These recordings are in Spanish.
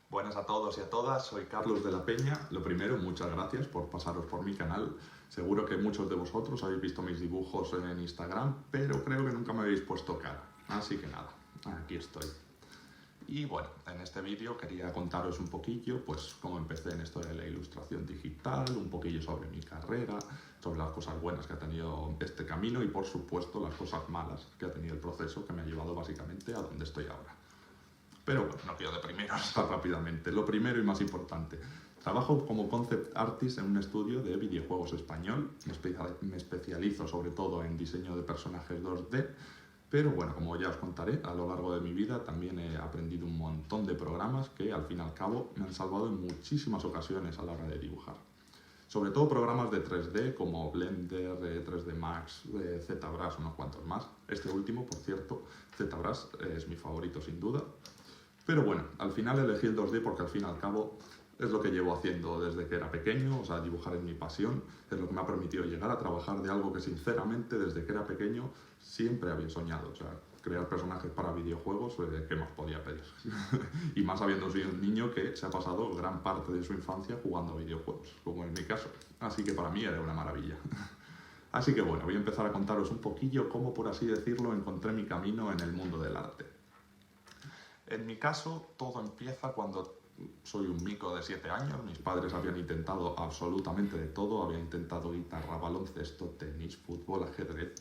Buenas a todos y a todas, soy Carlos de la Peña. Lo primero, muchas gracias por pasaros por mi canal. Seguro que muchos de vosotros habéis visto mis dibujos en Instagram, pero creo que nunca me habéis puesto cara. Así que nada, aquí estoy. Y bueno, en este vídeo quería contaros un poquillo, pues, cómo empecé en esto de la ilustración digital, un poquillo sobre mi carrera, sobre las cosas buenas que ha tenido este camino y, por supuesto, las cosas malas que ha tenido el proceso que me ha llevado básicamente a donde estoy ahora. Pero bueno, no quiero deprimiros rápidamente. Lo primero y más importante, trabajo como concept artist en un estudio de videojuegos español. Me especializo sobre todo en diseño de personajes 2D, pero bueno, como ya os contaré, a lo largo de mi vida también he aprendido un montón de programas que al fin y al cabo me han salvado en muchísimas ocasiones a la hora de dibujar. Sobre todo programas de 3D como Blender, 3D Max, ZBrush, unos cuantos más. Este último, por cierto, ZBrush es mi favorito sin duda. Pero bueno, al final elegí el 2D porque al fin y al cabo es lo que llevo haciendo desde que era pequeño, o sea, dibujar es mi pasión, es lo que me ha permitido llegar a trabajar de algo que sinceramente desde que era pequeño siempre había soñado, o sea, crear personajes para videojuegos, ¿qué más podía pedir? Y más habiendo sido un niño que se ha pasado gran parte de su infancia jugando a videojuegos, como en mi caso, así que para mí era una maravilla. Así que bueno, voy a empezar a contaros un poquillo cómo, por así decirlo, encontré mi camino en el mundo del arte. En mi caso, todo empieza cuando soy un mico de 7 años. Mis padres habían intentado absolutamente de todo. Habían intentado guitarra, baloncesto, tenis, fútbol, ajedrez.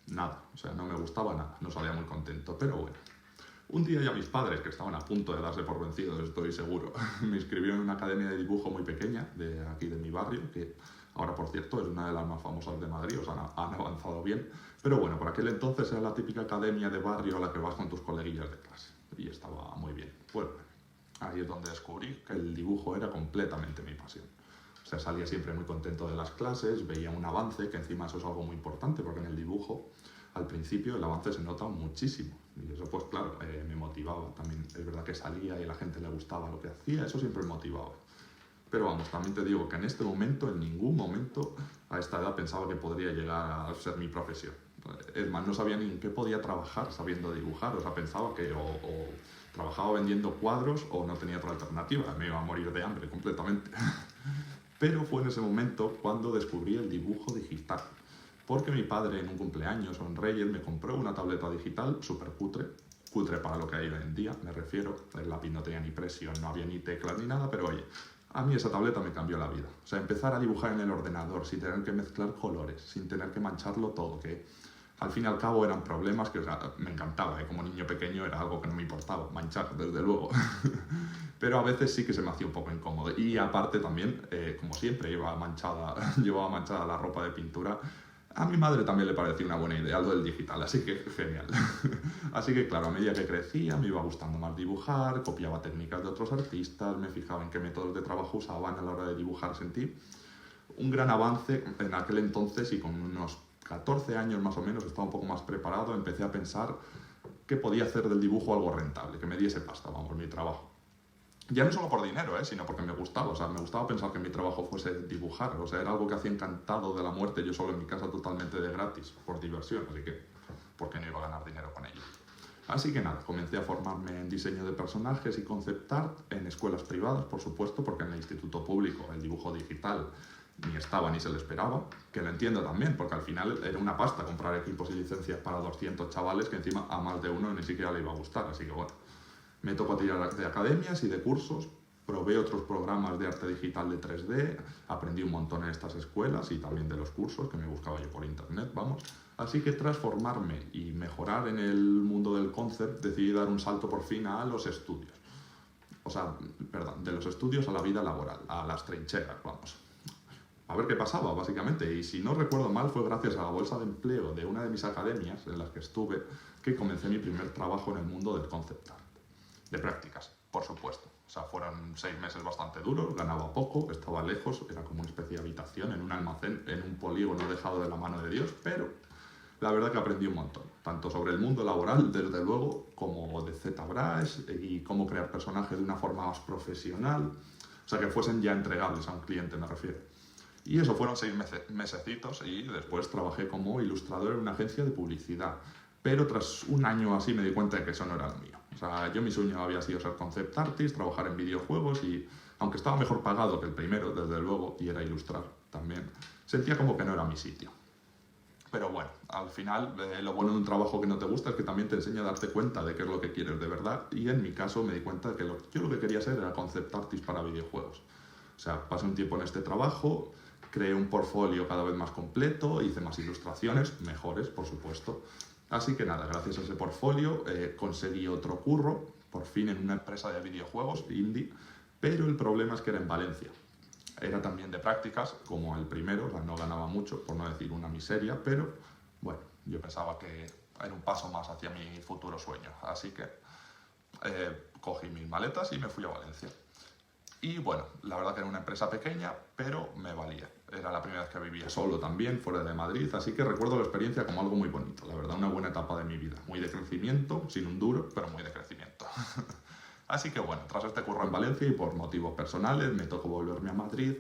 Nada, o sea, no me gustaba nada. No salía muy contento, pero bueno. Un día ya mis padres, que estaban a punto de darse por vencidos, estoy seguro, me inscribieron en una academia de dibujo muy pequeña, de aquí de mi barrio, que ahora, por cierto, es una de las más famosas de Madrid, o sea, han avanzado bien. Pero bueno, por aquel entonces era la típica academia de barrio a la que vas con tus coleguillas de clase. Y estaba muy bien. Bueno, ahí es donde descubrí que el dibujo era completamente mi pasión. O sea, salía siempre muy contento de las clases, veía un avance, que encima eso es algo muy importante, porque en el dibujo, al principio, el avance se nota muchísimo. Y eso, pues claro, me motivaba también. Es verdad que salía y a la gente le gustaba lo que hacía, eso siempre me motivaba. Pero vamos, también te digo que en este momento, en ningún momento, a esta edad pensaba que podría llegar a ser mi profesión. Es más, no sabía ni en qué podía trabajar sabiendo dibujar, o sea, pensaba que o trabajaba vendiendo cuadros o no tenía otra alternativa, me iba a morir de hambre completamente. Pero fue en ese momento cuando descubrí el dibujo digital, porque mi padre en un cumpleaños o en Reyes me compró una tableta digital súper cutre para lo que hay hoy en día, me refiero, el lápiz no tenía ni presión, no había ni teclas ni nada, pero oye, a mí esa tableta me cambió la vida. O sea, empezar a dibujar en el ordenador sin tener que mezclar colores, sin tener que mancharlo todo, que al fin y al cabo eran problemas que, o sea, me encantaba, como niño pequeño era algo que no me importaba, manchar, desde luego. Pero a veces sí que se me hacía un poco incómodo. Y aparte también, como siempre, llevaba manchada la ropa de pintura. A mi madre también le parecía una buena idea lo del digital, así que genial. Así que claro, a medida que crecía me iba gustando más dibujar, copiaba técnicas de otros artistas, me fijaba en qué métodos de trabajo usaban a la hora de dibujar, sentí un gran avance en aquel entonces y con unos 14 años más o menos, estaba un poco más preparado, empecé a pensar que podía hacer del dibujo algo rentable, que me diese pasta, vamos, mi trabajo. Ya no solo por dinero, sino porque me gustaba, o sea, me gustaba pensar que mi trabajo fuese dibujar, o sea, era algo que hacía encantado de la muerte, yo solo en mi casa totalmente de gratis, por diversión, así que, ¿por qué no iba a ganar dinero con ello? Así que nada, comencé a formarme en diseño de personajes y concept art en escuelas privadas, por supuesto, porque en el instituto público el dibujo digital ni estaba ni se le esperaba, que lo entiendo también, porque al final era una pasta comprar equipos y licencias para 200 chavales que encima a más de uno ni siquiera le iba a gustar, así que bueno, me tocó tirar de academias y de cursos, probé otros programas de arte digital de 3D, aprendí un montón en estas escuelas y también de los cursos que me buscaba yo por internet, vamos. Así que tras formarme y mejorar en el mundo del concept, decidí dar un salto por fin a los estudios. O sea, perdón, de los estudios a la vida laboral, a las trincheras, vamos. A ver qué pasaba, básicamente, y si no recuerdo mal fue gracias a la bolsa de empleo de una de mis academias en las que estuve que comencé mi primer trabajo en el mundo del concept art. De prácticas, por supuesto. O sea, fueron 6 meses bastante duros, ganaba poco, estaba lejos, era como una especie de habitación en un almacén, en un polígono dejado de la mano de Dios, pero la verdad que aprendí un montón, tanto sobre el mundo laboral, desde luego, como de ZBrush y cómo crear personajes de una forma más profesional, o sea, que fuesen ya entregables a un cliente, me refiero. Y eso fueron 6 mesecitos y después trabajé como ilustrador en una agencia de publicidad. pero tras un año así me di cuenta de que eso no era lo mío. O sea, yo mi sueño había sido ser concept artist, trabajar en videojuegos y, aunque estaba mejor pagado que el primero, desde luego, y era ilustrar también, sentía como que no era mi sitio. Pero bueno, al final lo bueno de un trabajo que no te gusta es que también te enseña a darte cuenta de qué es lo que quieres de verdad, y en mi caso me di cuenta de que yo lo que quería ser era concept artist para videojuegos. O sea, pasé un tiempo en este trabajo, creé un portfolio cada vez más completo, hice más ilustraciones, mejores por supuesto. Así que nada, gracias a ese portfolio conseguí otro curro, por fin en una empresa de videojuegos indie, pero el problema es que era en Valencia. Era también de prácticas, como el primero, o sea, no ganaba mucho, por no decir una miseria, pero bueno, yo pensaba que era un paso más hacia mi futuro sueño. Así que cogí mis maletas y me fui a Valencia. Y bueno, la verdad que era una empresa pequeña, pero me valía. Era la primera vez que vivía solo también, fuera de Madrid, así que recuerdo la experiencia como algo muy bonito, la verdad, una buena etapa de mi vida. Muy de crecimiento, sin un duro, pero muy de crecimiento. Así que bueno, tras este curro en Valencia y por motivos personales me tocó volverme a Madrid.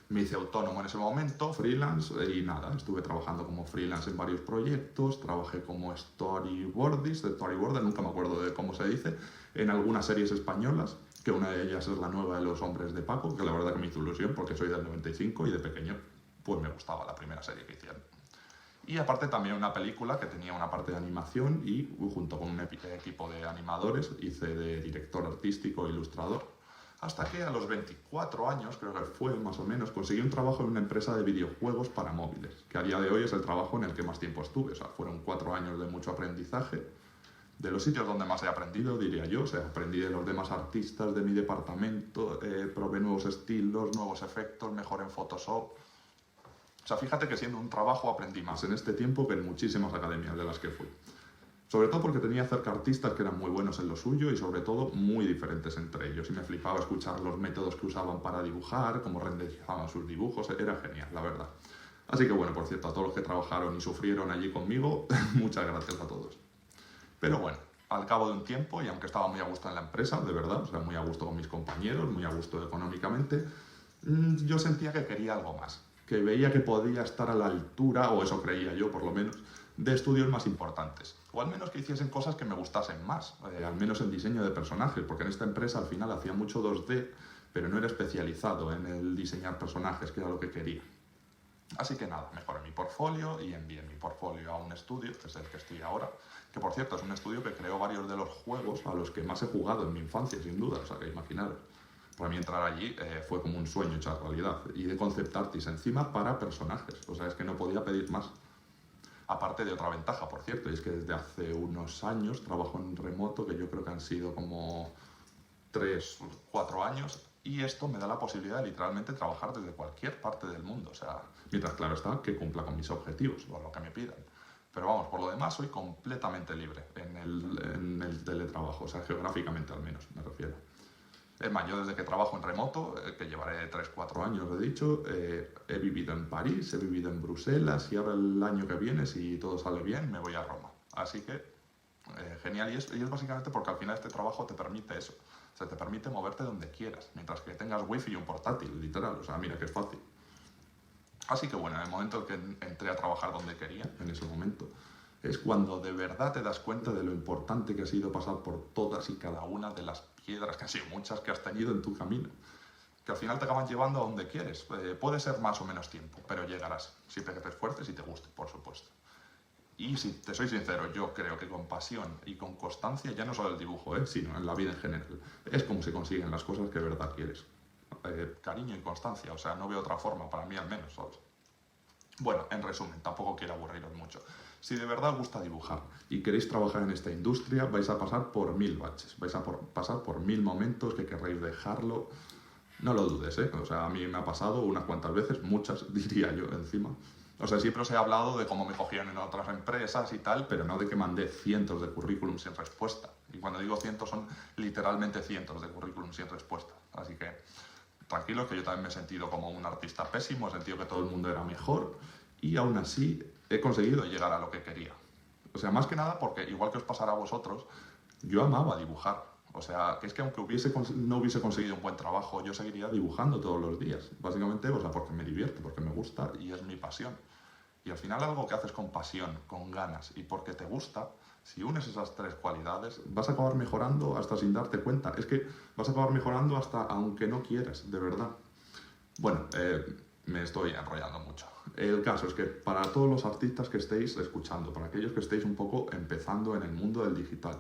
Me hice autónomo en ese momento, freelance, y nada, estuve trabajando como freelance en varios proyectos, trabajé como storyboarder, nunca me acuerdo de cómo se dice, en algunas series españolas, que una de ellas es la nueva de Los Hombres de Paco, que la verdad que me hizo ilusión porque soy del 95 y de pequeño pues me gustaba la primera serie que hicieron. Y aparte también una película que tenía una parte de animación y junto con un equipo de animadores hice de director artístico e ilustrador. Hasta que a los 24 años, creo que fue más o menos, conseguí un trabajo en una empresa de videojuegos para móviles, que a día de hoy es el trabajo en el que más tiempo estuve. O sea, fueron 4 años de mucho aprendizaje. De los sitios donde más he aprendido, diría yo, o sea, aprendí de los demás artistas de mi departamento, probé nuevos estilos, nuevos efectos, mejoré en Photoshop. O sea, fíjate que siendo un trabajo aprendí más en este tiempo que en muchísimas academias de las que fui. Sobre todo porque tenía cerca artistas que eran muy buenos en lo suyo y sobre todo muy diferentes entre ellos. Y me flipaba escuchar los métodos que usaban para dibujar, cómo renderizaban sus dibujos, era genial, la verdad. Así que bueno, por cierto, a todos los que trabajaron y sufrieron allí conmigo, muchas gracias a todos. Pero bueno, al cabo de un tiempo, y aunque estaba muy a gusto en la empresa, de verdad, o sea, muy a gusto con mis compañeros, muy a gusto económicamente, yo sentía que quería algo más, que veía que podía estar a la altura, o eso creía yo por lo menos, de estudios más importantes, o al menos que hiciesen cosas que me gustasen más, al menos en diseño de personajes, porque en esta empresa al final hacía mucho 2D, pero no era especializado en el diseñar personajes, que era lo que quería. Así que nada, mejoré mi portfolio y envié mi portfolio a un estudio, que es el que estoy ahora, que por cierto es un estudio que creó varios de los juegos a los que más he jugado en mi infancia, sin duda, o sea que imaginaros. Para mí entrar allí fue como un sueño hecho realidad, y de concept artist encima para personajes, o sea, es que no podía pedir más. Aparte de otra ventaja, por cierto, y es que desde hace unos años trabajo en remoto, que yo creo que han sido como 3 o 4 años, y esto me da la posibilidad de literalmente trabajar desde cualquier parte del mundo, o sea, mientras claro está que cumpla con mis objetivos o lo que me pidan. Pero vamos, por lo demás soy completamente libre en el teletrabajo, o sea, geográficamente al menos, me refiero. Es más, yo desde que trabajo en remoto, que llevaré 3-4 años, he dicho, he vivido en París, he vivido en Bruselas y ahora el año que viene, si todo sale bien, me voy a Roma. Así que, genial, y es básicamente porque al final este trabajo te permite eso. O sea, te permite moverte donde quieras, mientras que tengas wifi y un portátil, literal. O sea, mira qué fácil. Así que bueno, en el momento en que entré a trabajar donde quería, en ese momento, es cuando de verdad te das cuenta de lo importante que ha sido pasar por todas y cada una de las piedras, que han sido muchas, que has tenido en tu camino, que al final te acaban llevando a donde quieres. Puede ser más o menos tiempo, pero llegarás, siempre que te esfuerces y te guste, por supuesto. Y si te soy sincero, yo creo que con pasión y con constancia, ya no solo el dibujo, sino en la vida en general, es como se consiguen las cosas que de verdad quieres. Cariño y constancia, o sea, no veo otra forma, para mí al menos, ¿sabes? Bueno, en resumen, tampoco quiero aburriros mucho. Si de verdad os gusta dibujar y queréis trabajar en esta industria, vais a pasar por 1000 baches, vais a pasar por 1000 momentos que querréis dejarlo. No lo dudes, O sea, a mí me ha pasado unas cuantas veces, muchas diría yo encima. O sea, siempre os he hablado de cómo me cogían en otras empresas y tal, pero no de que mandé cientos de currículums sin respuesta. Y cuando digo cientos son literalmente cientos de currículums sin respuesta. Así que tranquilos, que yo también me he sentido como un artista pésimo, he sentido que todo el mundo era mejor y aún así he conseguido llegar a lo que quería. O sea, más que nada porque, igual que os pasará a vosotros, yo amaba dibujar. O sea, que es que aunque no hubiese conseguido un buen trabajo, yo seguiría dibujando todos los días. Básicamente, o sea, porque me divierte, porque me gusta y es mi pasión. Y al final algo que haces con pasión, con ganas y porque te gusta, Si unes esas tres cualidades, vas a acabar mejorando hasta sin darte cuenta. Es que vas a acabar mejorando hasta aunque no quieras, de verdad. Bueno, me estoy enrollando mucho. El caso es que para todos los artistas que estéis escuchando, para aquellos que estéis un poco empezando en el mundo del digital,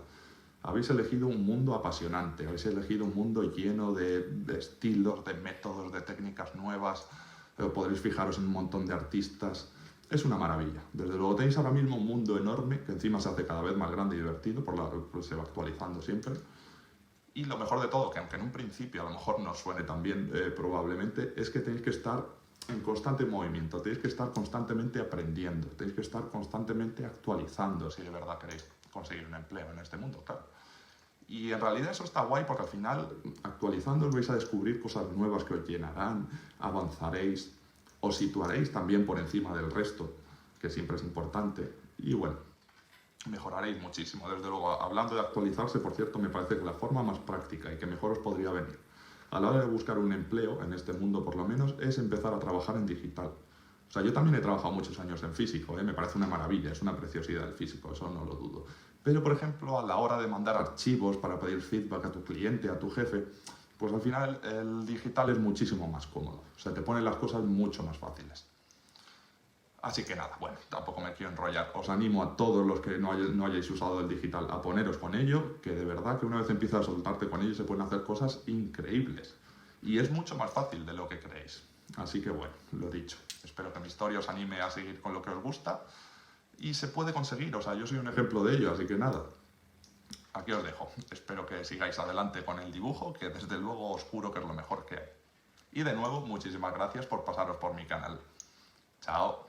habéis elegido un mundo apasionante, habéis elegido un mundo lleno de estilos, de métodos, de técnicas nuevas. Podréis fijaros en un montón de artistas. Es una maravilla. Desde luego tenéis ahora mismo un mundo enorme que encima se hace cada vez más grande y divertido, pues se va actualizando siempre. Y lo mejor de todo, que aunque en un principio a lo mejor no suene tan bien probablemente, es que tenéis que estar en constante movimiento, tenéis que estar constantemente aprendiendo, tenéis que estar constantemente actualizando si de verdad queréis conseguir un empleo en este mundo, claro. Y en realidad eso está guay porque al final, actualizando, os vais a descubrir cosas nuevas que os llenarán, avanzaréis, os situaréis también por encima del resto, que siempre es importante, y bueno, mejoraréis muchísimo. Desde luego, hablando de actualizarse, por cierto, me parece que la forma más práctica y que mejor os podría venir a la hora de buscar un empleo, en este mundo por lo menos, es empezar a trabajar en digital. O sea, yo también he trabajado muchos años en físico, me parece una maravilla, es una preciosidad el físico, eso no lo dudo. Pero, por ejemplo, a la hora de mandar archivos para pedir feedback a tu cliente, a tu jefe, pues al final el digital es muchísimo más cómodo. O sea, te pone las cosas mucho más fáciles. Así que nada, bueno, tampoco me quiero enrollar. Os animo a todos los que no hayáis usado el digital a poneros con ello, que de verdad que una vez empiezas a soltarte con ello se pueden hacer cosas increíbles. Y es mucho más fácil de lo que creéis. Así que bueno, lo dicho. Espero que mi historia os anime a seguir con lo que os gusta. Y se puede conseguir, o sea, yo soy un ejemplo de ello, así que nada. Aquí os dejo. Espero que sigáis adelante con el dibujo, que desde luego os juro que es lo mejor que hay. Y de nuevo, muchísimas gracias por pasaros por mi canal. Chao.